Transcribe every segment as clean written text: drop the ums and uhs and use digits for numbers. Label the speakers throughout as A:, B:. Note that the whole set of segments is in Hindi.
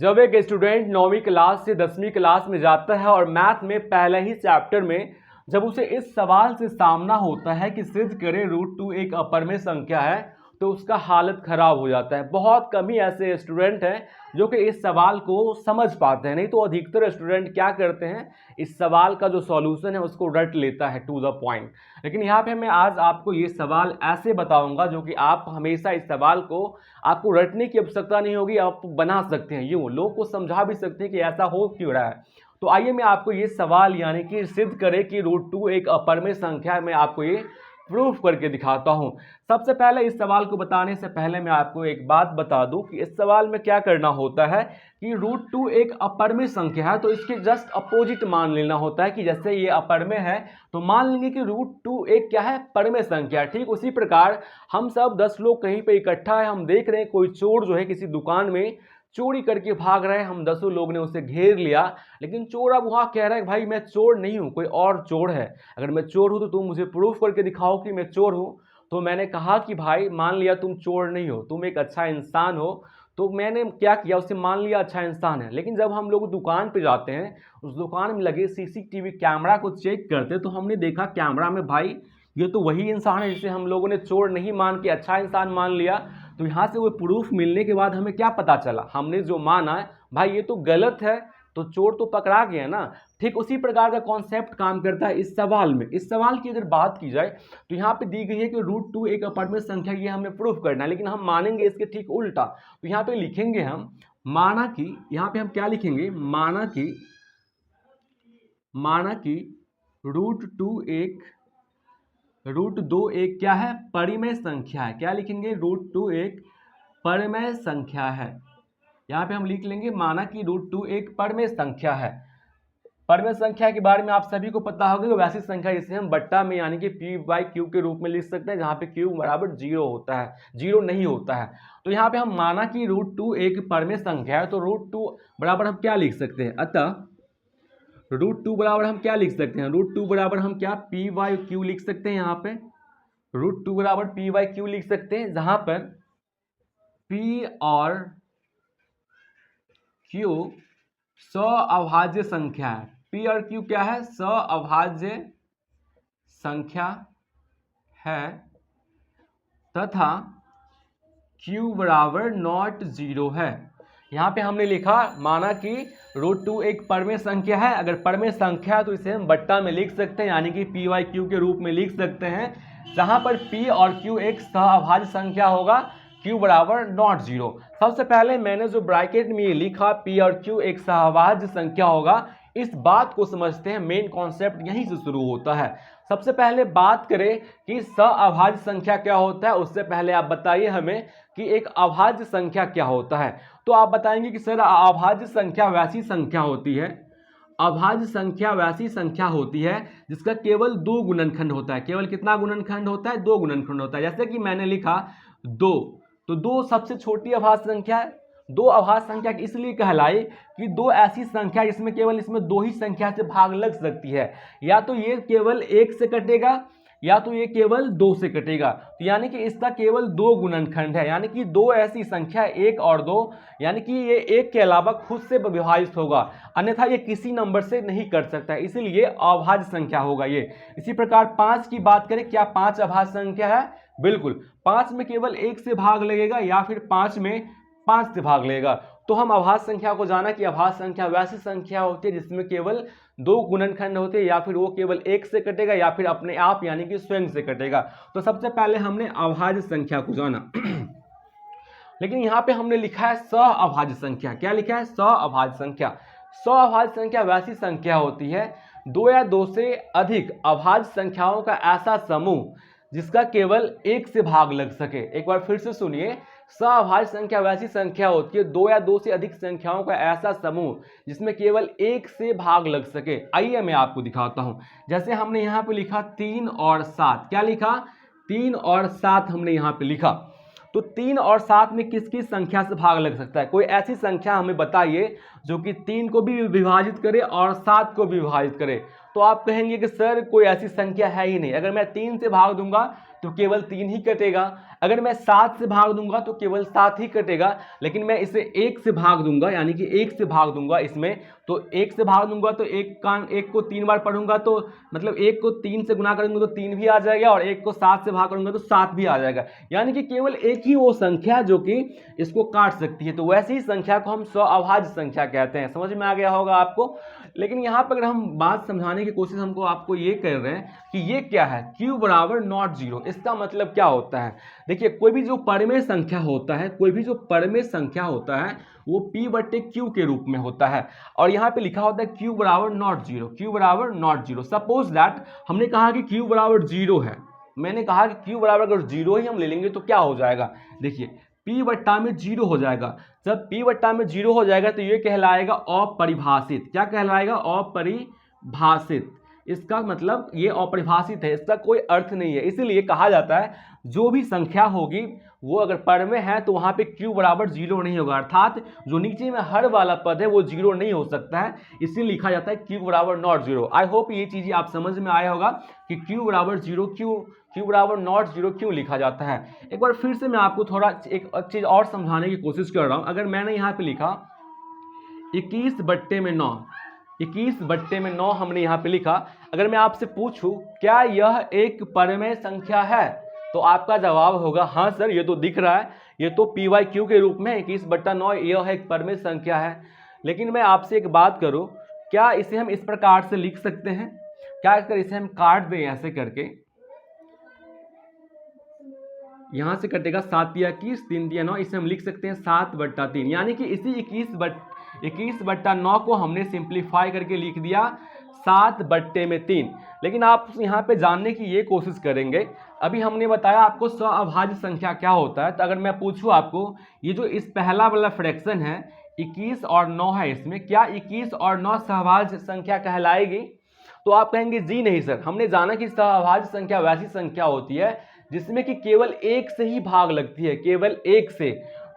A: जब एक स्टूडेंट 9वीं क्लास से 10वीं क्लास में जाता है और मैथ में पहले ही चैप्टर में जब उसे इस सवाल से सामना होता है कि सिद्ध करें √2 एक अपरिमेय संख्या है, तो उसका हालत खराब हो जाता है। बहुत कम ही ऐसे स्टूडेंट हैं जो कि इस सवाल को समझ पाते हैं, नहीं तो अधिकतर स्टूडेंट क्या करते हैं, इस सवाल का जो सॉल्यूशन है उसको रट लेता है टू द पॉइंट। लेकिन यहाँ पे मैं आज आपको ये सवाल ऐसे बताऊंगा जो कि आप हमेशा इस सवाल को आपको रटने की आवश्यकता नहीं होगी, आप बना सकते हैं, यूं लोगों को समझा भी सकते हैं कि ऐसा हो क्यों रहा है। तो आइए मैं आपको ये सवाल यानी कि सिद्ध करें कि √2 एक अपरिमेय संख्या है, मैं आपको ये प्रूफ करके दिखाता हूं। सबसे पहले इस सवाल को बताने से पहले मैं आपको एक बात बता दूं कि इस सवाल में क्या करना होता है कि √2 एक अपरिमेय संख्या है, तो इसके जस्ट अपोजिट मान लेना होता है कि जैसे ये अपरिमेय है तो मान लेंगे कि √2 एक क्या है, परिमेय संख्या। ठीक उसी प्रकार हम सब 10 लोग कहीं पे इकट्ठा है, हम देख रहे हैं कोई चोर जो है किसी दुकान में चोरी करके भाग रहे हैं, हम 10 लोग ने उसे घेर लिया, लेकिन चोर अब वहां कह रहा है भाई मैं चोर नहीं हूं, कोई और चोर है, अगर मैं चोर हूं तो तुम मुझे प्रूफ करके दिखाओ कि मैं चोर हूं। तो मैंने कहा कि भाई मान लिया तुम चोर नहीं हो, तुम एक अच्छा इंसान हो, तो मैंने क्या किया, उसे मान लिया अच्छा इंसान है। लेकिन जब हम लोग दुकान पे जाते हैं, उस दुकान में लगे सीसीटीवी कैमरा को चेक करते, तो हमने देखा कैमरा में भाई ये तो वही इंसान है जिसे हम लोगों ने चोर नहीं मान के अच्छा इंसान मान लिया। तो यहाँ से वो प्रूफ मिलने के बाद हमें क्या पता चला, हमने जो माना है भाई ये तो गलत है, तो चोर तो पकड़ा गया ना। ठीक उसी प्रकार का कॉन्सेप्ट काम करता है इस सवाल में। इस सवाल की अगर बात की जाए तो यहाँ पे दी गई है कि √2 एक अपरिमेय संख्या, ये हमें प्रूफ करना है, लेकिन हम मानेंगे इसके ठीक उल्टा। तो यहाँ पे लिखेंगे हम माना कि, यहाँ पे हम क्या लिखेंगे, माना कि √2 एक क्या है, परिमेय संख्या है। क्या लिखेंगे, √2 एक परिमेय संख्या है। यहाँ पे हम लिख लेंगे माना कि √2 एक परिमेय संख्या है। परिमेय संख्या के बारे में आप सभी को पता होगा, वैसी संख्या जिसे हम बट्टा में यानी कि p/q के रूप में लिख सकते हैं, जहाँ पे q बराबर 0 होता है, 0 नहीं होता है। तो यहाँ पे हम माना कि √2 एक परिमेय संख्या है, तो √2 बराबर हम क्या लिख सकते हैं, अतः √2 बराबर हम क्या लिख सकते हैं, √2 बराबर हम क्या p/q लिख सकते हैं। यहाँ पे √2 बराबर p/q लिख सकते हैं, जहां पर p और q सअभाज्य संख्या है। p और q क्या है, सअभाज्य संख्या है, तथा q बराबर नॉट 0 है। यहाँ पे हमने लिखा माना कि √2 एक परिमेय संख्या है, अगर परिमेय संख्या है तो इसे हम बट्टा में लिख सकते हैं यानी कि p/q के रूप में लिख सकते हैं, जहां पर p और q एक सहअभाज्य संख्या होगा, q बराबर नॉट 0। सबसे पहले मैंने जो ब्रैकेट में ये लिखा p और q एक सहअभाज्य संख्या होगा, इस बात को समझते हैं, मेन कॉन्सेप्ट यहीं से शुरू होता है। सबसे पहले बात करें कि सहअभाज्य संख्या क्या होता है, उससे पहले आप बताइए हमें कि एक अभाज्य संख्या क्या होता है। तो आप बताएंगे कि सर अभाज्य संख्या वैसी संख्या होती है, अभाज्य संख्या वैसी संख्या होती है जिसका केवल 2 गुणनखंड होता है। केवल कितना गुणनखंड होता है, 2 गुणनखंड होता है। जैसे कि मैंने लिखा 2, तो 2 सबसे छोटी अभाज्य संख्या है। 2 अभाज्य संख्या इसलिए कहलाई कि 2 ऐसी संख्या जिसमें केवल इसमें 2 ही संख्या से भाग लग सकती है, या तो ये केवल 1 से कटेगा या तो ये केवल 2 से कटेगा। तो यानी कि इसका केवल 2 गुणनखंड है, यानी कि 2 ऐसी संख्या 1 और 2, यानी कि ये 1 के अलावा खुद से विभाजित होगा, अन्यथा ये किसी नंबर से नहीं कर सकता है, इसीलिए अभाज्य संख्या होगा ये। इसी प्रकार 5 की बात करें, क्या 5 अभाज्य संख्या है, बिल्कुल 5 में केवल 1 से भाग लगेगा या फिर 5 में 5 से भाग लगेगा। तो हम अभाज्य संख्या को जाना कि अभाज्य संख्या वैसी संख्या होती है जिसमें केवल 2 गुणनखंड होते हैं, या फिर वो केवल 1 से कटेगा या फिर अपने आप यानी कि स्वयं से कटेगा। तो सबसे पहले हमने अभाज्य संख्या को जाना। लेकिन यहाँ पे हमने लिखा है सहअभाज्य संख्या। क्या लिखा है, सहअभाज्य संख्या। सहअभाज्य संख्या वैसी संख्या होती है 2 या 2 से अधिक अभाज्य संख्याओं का ऐसा समूह जिसका केवल 1 से भाग लग सके। एक बार फिर से सुनिए, सहअभाज्य संख्या वैसी संख्या होती है 2 या 2 से अधिक संख्याओं का ऐसा समूह जिसमें केवल 1 से भाग लग सके। आइए मैं आपको दिखाता हूं। जैसे हमने यहाँ पे लिखा 3 और 7। क्या लिखा, 3 और 7 हमने यहाँ पे लिखा। तो 3 और 7 में किस किस संख्या से भाग लग सकता है, कोई ऐसी संख्या हमें बताइए जो कि 3 को भी विभाजित करे और 7 को भी विभाजित करे। तो आप कहेंगे कि सर कोई ऐसी संख्या है ही नहीं, अगर मैं 3 से भाग दूंगा तो केवल 3 ही कटेगा, अगर मैं 7 से भाग दूंगा तो केवल 7 ही कटेगा, लेकिन मैं इसे 1 से भाग दूंगा, यानी कि 1 से भाग दूंगा इसमें, तो 1 से भाग दूंगा तो 1 को 3 बार पढ़ूंगा तो मतलब 1 को 3 से गुना करूंगा तो 3 भी आ जाएगा, और 1 को 7 से भाग करूंगा तो 7 भी आ जाएगा, यानी कि केवल एक ही वो संख्या जो कि इसको काट सकती है। तो वैसी ही संख्या को हम स्वअभाज्य संख्या कहते हैं। समझ में आ गया होगा आपको। लेकिन यहाँ पर अगर हम बात समझाने की कोशिश आपको ये कर रहे हैं कि ये क्या है, q बराबर नॉट जीरो, इसका मतलब क्या होता है। देखिए कोई भी जो परिमेय संख्या होता है, कोई भी जो परिमेय संख्या होता है वो p बटे q के रूप में होता है, और यहाँ पे लिखा होता है q बराबर नॉट जीरो, q बराबर नॉट जीरो। सपोज दैट हमने कहा कि q बराबर जीरो है, मैंने कहा कि q बराबर अगर जीरो ही हम ले लेंगे तो क्या हो जाएगा, देखिए p बट्टा में जीरो हो जाएगा। जब p बट्टा में जीरो हो जाएगा तो ये कहलाएगा अपरिभाषित। क्या कहलाएगा, अपरिभाषित। इसका मतलब ये अपरिभाषित है, इसका कोई अर्थ नहीं है। इसीलिए कहा जाता है जो भी संख्या होगी वो अगर परिमेय है तो वहां पे q बराबर जीरो नहीं होगा, अर्थात जो नीचे में हर वाला पद है वो जीरो नहीं हो सकता है, इसीलिए लिखा जाता है q बराबर नॉट जीरो। आई होप ये चीजें आप समझ में आया होगा कि q बराबर जीरो q बराबर नॉट जीरो क्यों लिखा जाता है। एक बार फिर से मैं आपको थोड़ा एक चीज और समझाने की कोशिश कर रहा हूं। अगर मैंने यहाँ पे लिखा 21 बट्टे में 9, 21 बट्टे में 9 हमने यहाँ पे लिखा, अगर मैं आपसे पूछूं क्या यह एक परिमेय संख्या है, तो आपका जवाब होगा हाँ सर ये तो दिख रहा है, ये तो p/q के रूप में 21 बट्टा 9 यह एक परिमेय संख्या है। लेकिन मैं आपसे एक बात करूं, क्या इसे हम इस प्रकार से लिख सकते हैं, क्या अगर इसे हम काट दें ऐसे करके, यहां से कटेगा 7 या 21 3 या 9, इसे हम लिख सकते हैं 7 बट्टा 3, यानी कि इसी 21 बट्टा 9 को हमने सिंप्लीफाई करके लिख दिया 7 बट्टे में 3। लेकिन आप यहाँ पे जानने की ये कोशिश करेंगे, अभी हमने बताया आपको स्वअभाज्य संख्या क्या होता है, तो अगर मैं पूछूं आपको ये जो इस पहला वाला फ्रैक्शन है 21 और 9 है, इसमें क्या 21 और 9 सहभाज्य संख्या कहलाएगी, तो आप कहेंगे जी नहीं सर, हमने जाना कि सहभाज्य संख्या वैसी संख्या होती है जिसमें कि केवल एक से ही भाग लगती है, केवल एक से।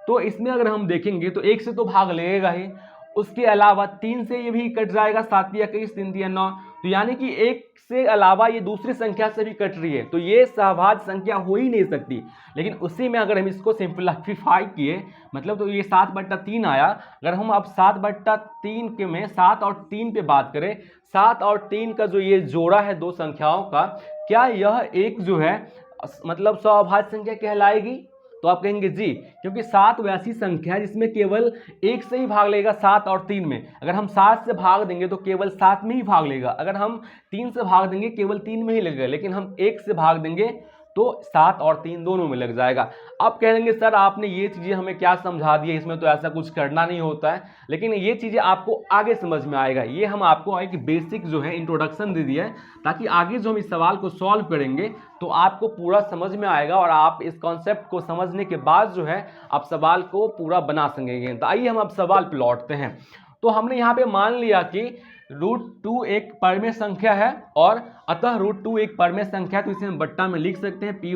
A: तो इसमें अगर हम देखेंगे तो एक से तो भाग लगेगा ही, उसके अलावा 3 से ये भी कट जाएगा, 7 या 21 3 या 9, तो यानी कि एक से अलावा ये दूसरी संख्या से भी कट रही है, तो ये सहभाज्य संख्या हो ही नहीं सकती। लेकिन उसी में अगर हम इसको सिंप्लीफाई किए, मतलब तो ये 7 बट्टा 3 आया, अगर हम अब 7 बट्टा 3 के में 7 और 3 पे बात करें, 7 और 3 का जो ये जोड़ा है दो संख्याओं का, क्या यह एक जो है मतलब स्वअभाज्य संख्या कहलाएगी, तो आप कहेंगे जी, क्योंकि 7 वैसी संख्या है जिसमें केवल एक से ही भाग लेगा 7 और 3 में। अगर हम 7 से भाग देंगे तो केवल 7 में ही भाग लेगा, अगर हम 3 से भाग देंगे केवल 3 में ही लगेगा, लेकिन हम 1 से भाग देंगे तो 7 और 3 दोनों में लग जाएगा। आप कहेंगे सर आपने ये चीज़ें हमें क्या समझा दी है, इसमें तो ऐसा कुछ करना नहीं होता है, लेकिन ये चीज़ें आपको आगे समझ में आएगा। ये हम आपको एक बेसिक जो है इंट्रोडक्शन दे दिया है, ताकि आगे जो हम इस सवाल को सॉल्व करेंगे तो आपको पूरा समझ में आएगा, और आप इस कॉन्सेप्ट को समझने के बाद जो है आप सवाल को पूरा बना सकेंगे। तो आइए हम अब सवाल पे लौटते हैं। तो हमने यहाँ पे मान लिया कि √2 एक परिमेय संख्या है, और अतः √2 एक परिमेय संख्या है, तो इसे हम बट्टा में लिख सकते हैं p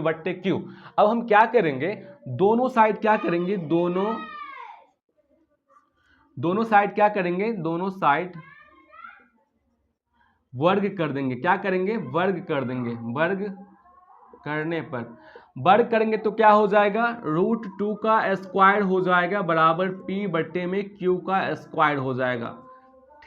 A: बट्टे q। अब हम क्या करेंगे, दोनों साइड क्या करेंगे, दोनों साइड क्या करेंगे, दोनों साइड वर्ग कर देंगे। क्या करेंगे, वर्ग कर देंगे। वर्ग करने पर वर्ग करेंगे तो क्या हो जाएगा, √2 का स्क्वायर हो जाएगा बराबर p बट्टे में q का स्क्वायर हो जाएगा।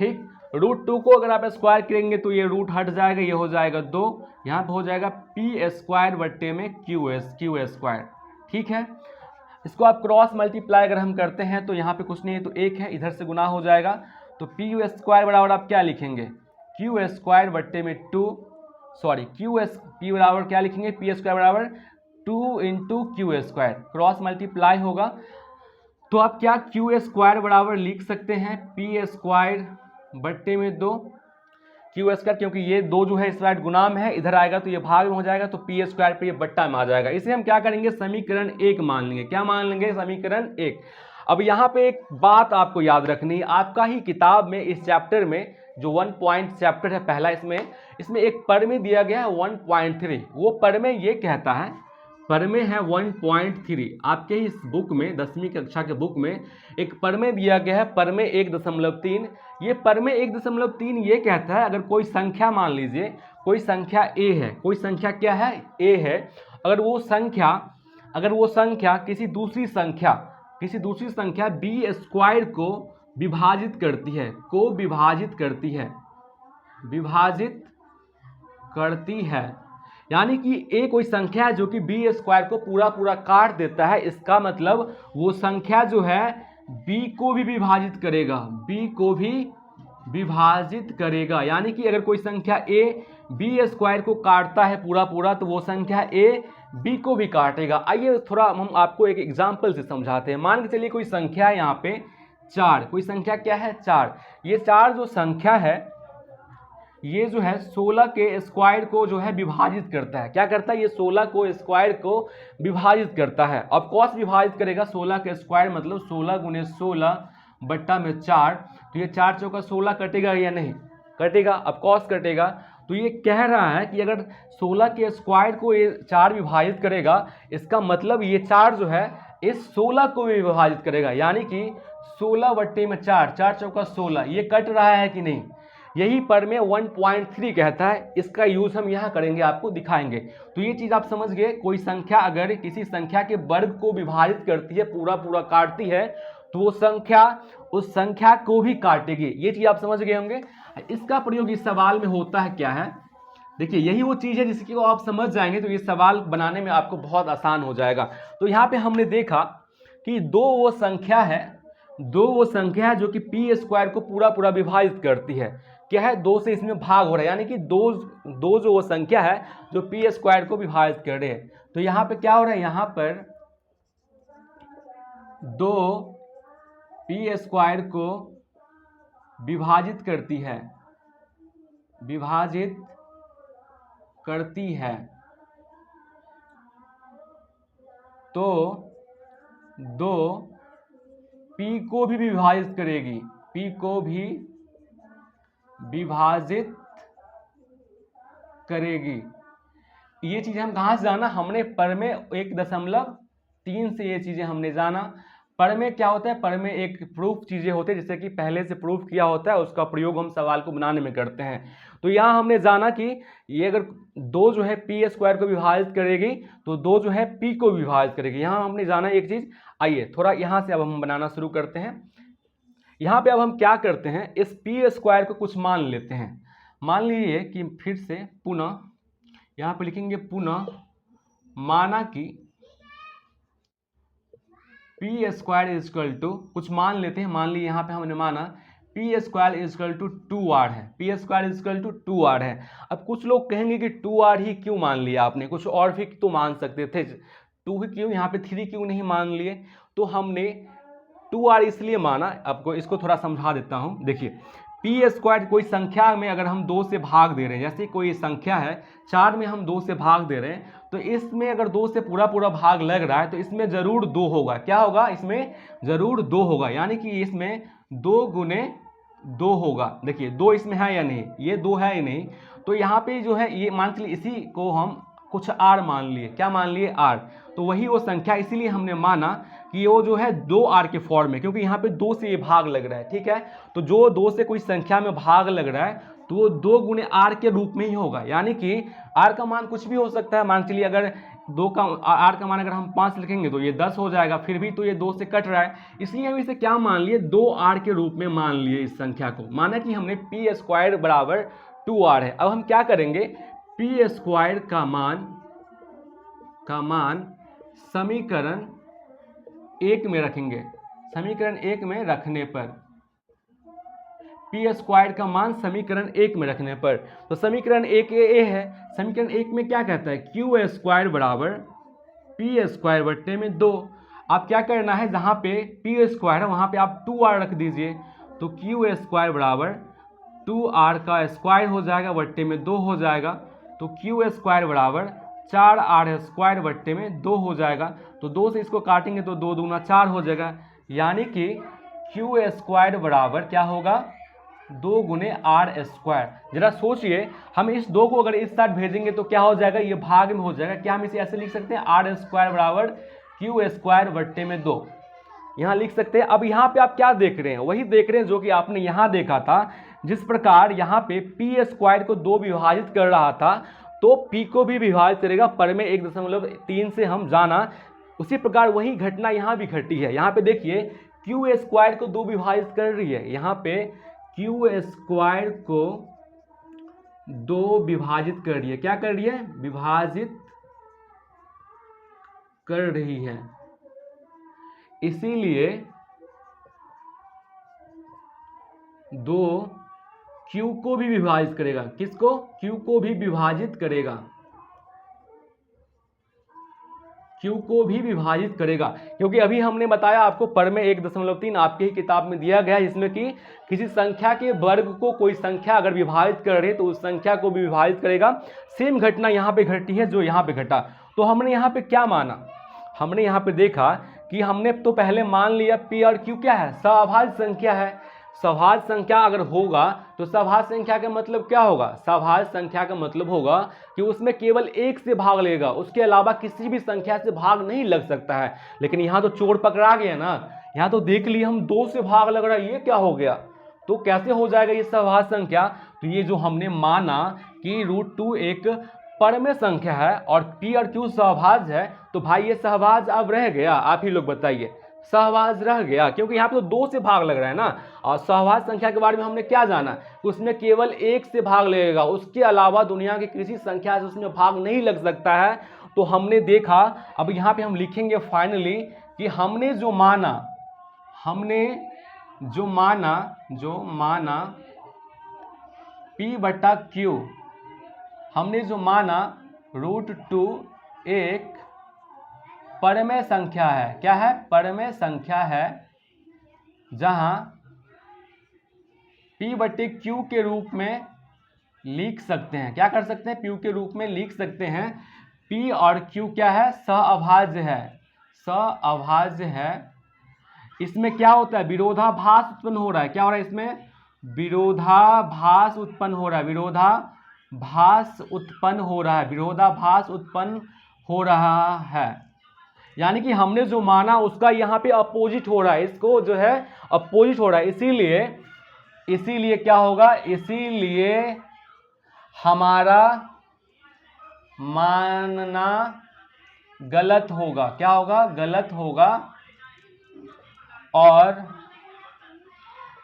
A: ठीक, √2 को अगर आप स्क्वायर करेंगे तो ये रूट हट जाएगा, ये हो जाएगा 2, यहाँ पे हो जाएगा p स्क्वायर बट्टे में q स्क्वायर। ठीक है, इसको आप क्रॉस मल्टीप्लाई अगर हम करते हैं तो यहाँ पे कुछ नहीं है तो 1 है, इधर से गुना हो जाएगा, तो p स्क्वायर बराबर आप क्या लिखेंगे, q स्क्वायर बट्टे में p बराबर क्या लिखेंगे, p स्क्वायर बराबर 2 into Q square, cross multiply होगा तो आप क्या q स्क्वायर बराबर लिख सकते हैं p स्क्वायर बट्टे में 2 q स्क्वायर, क्योंकि ये 2 जो है इस साइड गुना में है, इधर आएगा तो ये भाग में हो जाएगा, तो p स्क्वायर पे ये बट्टा में आ जाएगा। इसे हम क्या करेंगे, समीकरण 1 मान लेंगे। क्या मान लेंगे, समीकरण 1। अब यहाँ पे एक बात आपको याद रखनी है, आपका ही किताब में इस चैप्टर में जो 1 पॉइंट चैप्टर है पहला, इसमें एक परिमेय दिया गया है 1.3। वो परिमेय ये कहता है, परिमेय है 1.3। आपके इस बुक में 10वीं कक्षा के बुक में एक परिमेय दिया गया है, परिमेय 1.3। ये परिमेय 1.3 ये कहता है, अगर कोई संख्या मान लीजिए, कोई संख्या a है, कोई संख्या क्या है, a है, अगर वो संख्या अगर वो संख्या किसी दूसरी संख्या बी स्क्वायर को विभाजित करती है, यानी कि ए कोई संख्या है जो कि बी स्क्वायर को पूरा पूरा काट देता है, इसका मतलब वो संख्या जो है बी को भी विभाजित करेगा, यानी कि अगर कोई संख्या ए बी स्क्वायर को काटता है पूरा पूरा, तो वो संख्या ए बी को भी काटेगा। आइए थोड़ा हम आपको एक एग्जाम्पल से समझाते हैं। मान के चलिए कोई संख्या है यहाँ पे 4, कोई संख्या क्या है 4। ये 4 जो संख्या है ये जो है 16 के स्क्वायर को जो है विभाजित करता है। क्या करता है? ये 16 को स्क्वायर को विभाजित करता है। अब कौन विभाजित करेगा 16 के स्क्वायर, मतलब 16 गुने 16 बट्टा में 4, तो ये 4 चौका 16 कटेगा या नहीं कटेगा? अब कौस कटेगा। तो ये कह रहा है कि अगर 16 के स्क्वायर को ये 4 विभाजित करेगा, इसका मतलब ये 4 जो है इस 16 को भी विभाजित करेगा, यानी कि 16 बट्टे में 4, 4 चौका 16, ये कट रहा है कि नहीं? यही पर में 1.3 कहता है। इसका यूज हम यहाँ करेंगे, आपको दिखाएंगे। तो ये चीज़ आप समझ गए, कोई संख्या अगर किसी संख्या के वर्ग को विभाजित करती है, पूरा पूरा काटती है, तो वो संख्या उस संख्या को भी काटेगी। ये चीज़ आप समझ गए होंगे। इसका प्रयोग इस सवाल में होता है क्या है, देखिए यही वो चीज़ है जिसकी को आप समझ जाएंगे तो ये सवाल बनाने में आपको बहुत आसान हो जाएगा। तो यहाँ पे हमने देखा कि दो वो संख्या है जो कि पी स्क्वायर को पूरा पूरा विभाजित करती है। क्या है? 2 से इसमें भाग हो रहा है, यानी कि दो जो वो संख्या है जो पी स्क्वायर को विभाजित कर रहे हैं। तो यहाँ पे क्या हो रहा है, यहाँ पर 2 पी स्क्वायर को विभाजित करती है, तो 2 पी को भी विभाजित करेगी, पी को भी विभाजित करेगी। ये चीज़ हम कहाँ से जाना, हमने पर में 1.3 से ये चीज़ें हमने जाना। पर में क्या होता है, पर में एक प्रूफ चीज़ें होते हैं, जैसे कि पहले से प्रूफ किया होता है, उसका प्रयोग हम सवाल को बनाने में करते हैं। तो यहाँ हमने जाना कि ये अगर 2 जो है पी स्क्वायर को विभाजित करेगी, तो 2 जो है पी को विभाजित करेगी। यहाँ हमने जाना एक चीज़। आइए थोड़ा यहाँ से अब हम बनाना शुरू करते हैं। यहाँ पे अब हम क्या करते हैं, इस पी स्क्वायर को कुछ मान लेते हैं। मान लीजिए कि फिर से पुनः यहाँ पे लिखेंगे, पुनः माना कि P square is equal to, कुछ मान लेते हैं। मान लीजिए यहाँ पे हमने माना P square is equal to 2r है, P square is equal to 2r है। अब कुछ लोग कहेंगे कि 2r ही क्यों मान लिया आपने, कुछ और भी तो मान सकते थे, 2 ही क्यों, यहाँ पे 3 क्यों नहीं मान लिए? तो हमने 2r इसलिए माना। आपको इसको थोड़ा समझा देता हूँ। देखिए पी स्क्वायर कोई संख्या में अगर हम 2 से भाग दे रहे हैं, जैसे कोई संख्या है 4 में हम 2 से भाग दे रहे हैं, तो इसमें अगर 2 से पूरा पूरा भाग लग रहा है तो इसमें ज़रूर 2 होगा। क्या होगा? इसमें ज़रूर 2 होगा, यानी कि इसमें 2 गुने 2 होगा। देखिए 2 इसमें है या नहीं, ये 2 है या नहीं। तो यहाँ पे जो है ये मान के लिए इसी को हम कुछ r मान लिए। क्या मान लिए? r। तो वही वो संख्या, इसीलिए हमने माना कि वो जो है 2r के फॉर्म में, क्योंकि यहाँ पे 2 से ये भाग लग रहा है। ठीक है, तो जो 2 से कोई संख्या में भाग लग रहा है तो वो 2 गुने r के रूप में ही होगा, यानी कि r का मान कुछ भी हो सकता है। मान चलिए अगर r का मान अगर हम 5 लिखेंगे तो ये 10 हो जाएगा, फिर भी तो ये 2 से कट रहा है, इसलिए हम इसे क्या मान लिए, 2r के रूप में मान लिए इस संख्या को। माना कि हमने पी स्क्वायर बराबर 2r है। अब हम क्या करेंगे, पी स्क्वायर का मान समीकरण 1 में रखेंगे। समीकरण 1 में रखने पर, पी स्क्वायर का मान समीकरण 1 में रखने पर, तो समीकरण 1 ए है। समीकरण 1 में क्या कहता है, क्यू स्क्वायर बराबर पी स्क्वायर बट्टे में 2। आप क्या करना है, जहाँ पे पी स्क्वायर है वहाँ पे आप 2r रख दीजिए, तो क्यू स्क्वायर बराबर 2r का स्क्वायर हो जाएगा, बट्टे में 2 हो जाएगा। तो क्यू स्क्वायर बराबर 4r स्क्वायर बट्टे में 2 हो जाएगा। तो 2 से इसको काटेंगे तो 2 दूना 4 हो जाएगा, यानी कि क्यू स्क्वायर बराबर क्या होगा, 2 गुने r स्क्वायर। जरा सोचिए, हम इस 2 को अगर इस साइड भेजेंगे तो क्या हो जाएगा, ये भाग में हो जाएगा। क्या हम इसे ऐसे लिख सकते हैं, r स्क्वायर बराबर क्यू स्क्वायर बट्टे में 2, यहाँ लिख सकते हैं। अब यहाँ पे आप क्या देख रहे हैं, वही देख रहे हैं जो कि आपने यहाँ देखा था। जिस प्रकार यहाँ पे पी स्क्वायर को 2 विभाजित कर रहा था, तो p को भी विभाजित करेगा। पर में 1.3 से हम जाना उसी प्रकार वही घटना यहाँ भी घटी है। यहाँ पे देखिए क्यू स्क्वायर को 2 विभाजित कर रही है, यहाँ पे क्यू स्क्वायर को 2 विभाजित कर रही है। क्या कर रही है? विभाजित कर रही है। इसीलिए 2 क्यू को भी विभाजित करेगा। किसको? क्यू को भी विभाजित करेगा, क्यू को भी विभाजित करेगा। क्योंकि अभी हमने बताया आपको प्रमेय 1.3 आपके ही किताब में दिया गया है, जिसमें कि किसी संख्या के वर्ग को कोई संख्या अगर विभाजित कर रही है तो उस संख्या को भी विभाजित करेगा। सेम घटना यहाँ पे घटी है जो यहाँ पे घटा। तो हमने यहाँ पे क्या माना? हमने यहाँ पे देखा कि हमने तो पहले मान लिया पी और क्यू क्या है? सभाज्य संख्या है। सभाज्य संख्या अगर होगा तो सभाज्य संख्या का मतलब क्या होगा? सभाज्य संख्या का मतलब होगा कि उसमें केवल 1 से भाग लेगा, उसके अलावा किसी भी संख्या से भाग नहीं लग सकता है। लेकिन यहाँ तो चोर पकड़ा गया ना, यहाँ तो देख लिए हम 2 से भाग लग रहा है, ये क्या हो गया? तो कैसे हो जाएगा ये सभाज्य संख्या? तो ये जो हमने माना कि √2 एक परमेय संख्या है और पी और क्यू सहभाज्य है, तो भाई ये सहभाज्य अब रह गया? आप ही लोग बताइए, सहभाज्य रह गया, क्योंकि यहाँ पे तो 2 से भाग लग रहा है ना। और सहभाज्य संख्या के बारे में हमने क्या जाना? उसमें केवल 1 से भाग लगेगा, उसके अलावा दुनिया की किसी संख्या से उसमें भाग नहीं लग सकता है। तो हमने देखा, अब यहाँ पे हम लिखेंगे फाइनली कि हमने जो माना P/Q, हमने जो माना √2 एक परमेय संख्या है। क्या है? परमेय संख्या है, जहां P/Q के रूप में लिख सकते हैं। क्या कर सकते हैं? Q के रूप में लिख सकते हैं। P और Q क्या है? सहअभाज्य है, सहअभाज्य है। इसमें क्या होता है? विरोधाभास उत्पन्न हो रहा है। क्या हो रहा है इसमें? विरोधाभास उत्पन्न हो रहा है, विरोधाभास उत्पन्न हो रहा है, विरोधाभास उत्पन्न हो रहा है। यानी कि हमने जो माना उसका यहाँ पे अपोजिट हो रहा है, इसको जो है अपोजिट हो रहा है। इसीलिए क्या होगा? इसीलिए हमारा मानना गलत होगा। क्या होगा? गलत होगा। और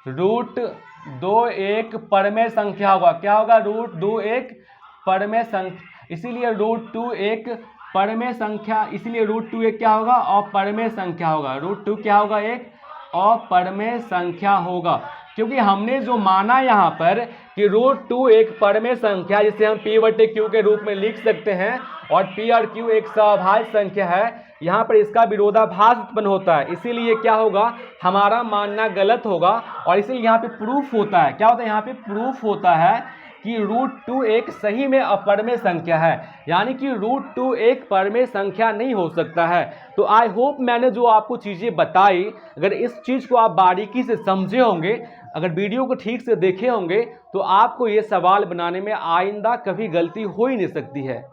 A: √2 एक परमेय संख्या होगा। क्या होगा? √2 एक परमेय संख्या, इसीलिए √2 एक परमेय संख्या, इसीलिए √2 एक क्या होगा? अपरमेय संख्या होगा। √2 क्या होगा? एक अपरमेय संख्या होगा। क्योंकि हमने जो माना यहाँ पर कि √2 एक परमेय संख्या, जिसे हम P/Q के रूप में लिख सकते हैं, और P और Q एक सहभाज्य संख्या है, यहाँ पर इसका विरोधाभास उत्पन्न होता है। इसीलिए क्या होगा? हमारा मानना गलत होगा। और इसीलिए यहाँ पे प्रूफ होता है। क्या होता है? यहाँ पे प्रूफ होता है कि √2 एक सही में अपरमेय संख्या है, यानी कि √2 एक परमेय संख्या नहीं हो सकता है। तो आई होप मैंने जो आपको चीज़ें बताई, अगर इस चीज़ को आप बारीकी से समझे होंगे, अगर वीडियो को ठीक से देखे होंगे, तो आपको ये सवाल बनाने में आइंदा कभी गलती हो ही नहीं सकती है।